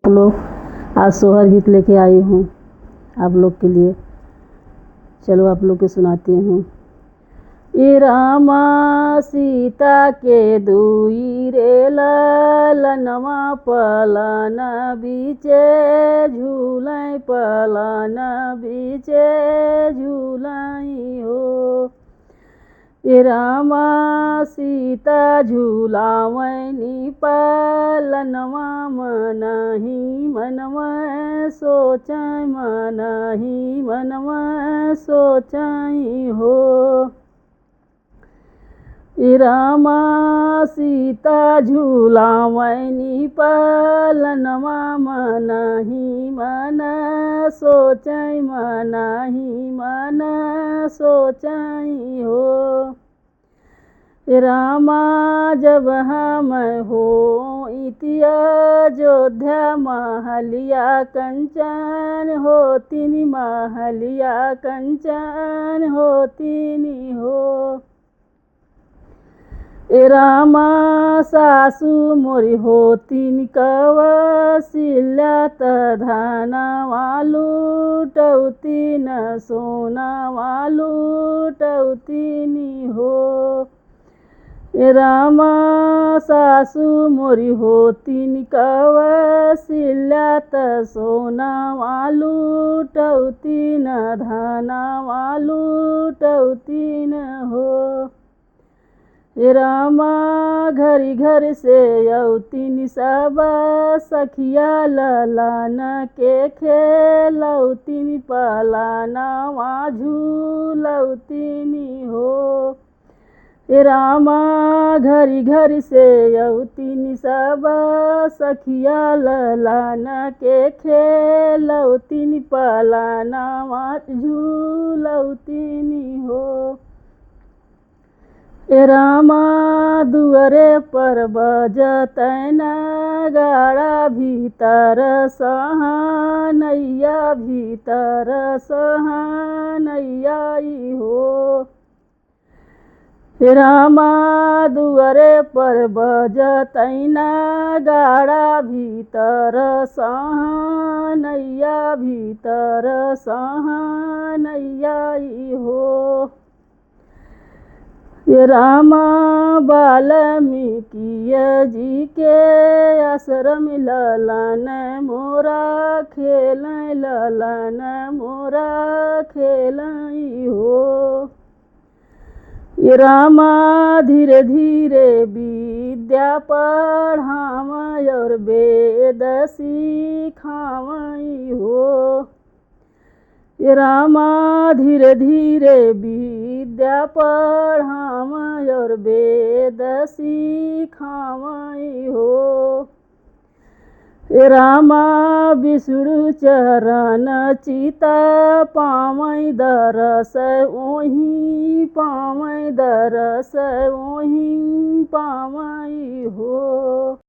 लोग आज सोहर गीत लेके आई हूँ आप लोग के लिए। चलो आप लोग के सुनाती हूँ। ई रामा सीता के दुई रे ललनवा पलन बीचे झूलै पलन बीचे झूलै हो। ए रामा सीता झूलावैनी पलनवा मनहि मनवा सोचै मनहि मनवा सोचै हो। ए रामा सीता झूलावैनी पलनवा मनहि मन सोचै मनहि मन सोचै हो। रामा जब हम होइति अयोध्या महलिया कंचन होतिनि महलिया कंचन होतिनि हो। रामा सासु मोरी होतिनि कौशल्या धनवा लुटौतिन सोनावा लुटौतिनि हो। रामा सासु मोरी होतिनि कौशल्या सोनावा लुटौतिन धनवा लुटौतिन हो। रामा घरी घर से औतिनि सब सखिया ललन के खेलौतिनि पलनवा झूलौतिनि हो। रामा घरी घर से औतिनि सब सखिया ललन के खेलौतिनि पलनवा झूलौतिनि हो। रामा दुअरे पर बजतै नगाड़ा भीतर सहनैया भीतर सहनैया हो। रामा दुअरे पर बजतै नगाड़ा भीतर सहनैया भीतर सहनैया हो। रामा वाल्मीकि जी के आश्रम ललन मोरा खेलै ललन मोरा खेलै हो। रामा धीरे धीरे विद्या पढ़ावै और वेद सिखावै हो। रामा धीरे धीरे विद्या पढ़ावै और वेद सिखावै हो। रामा विष्णु चरण चिता पावै दरस ओहि पावै दरस ओहि पावै हो।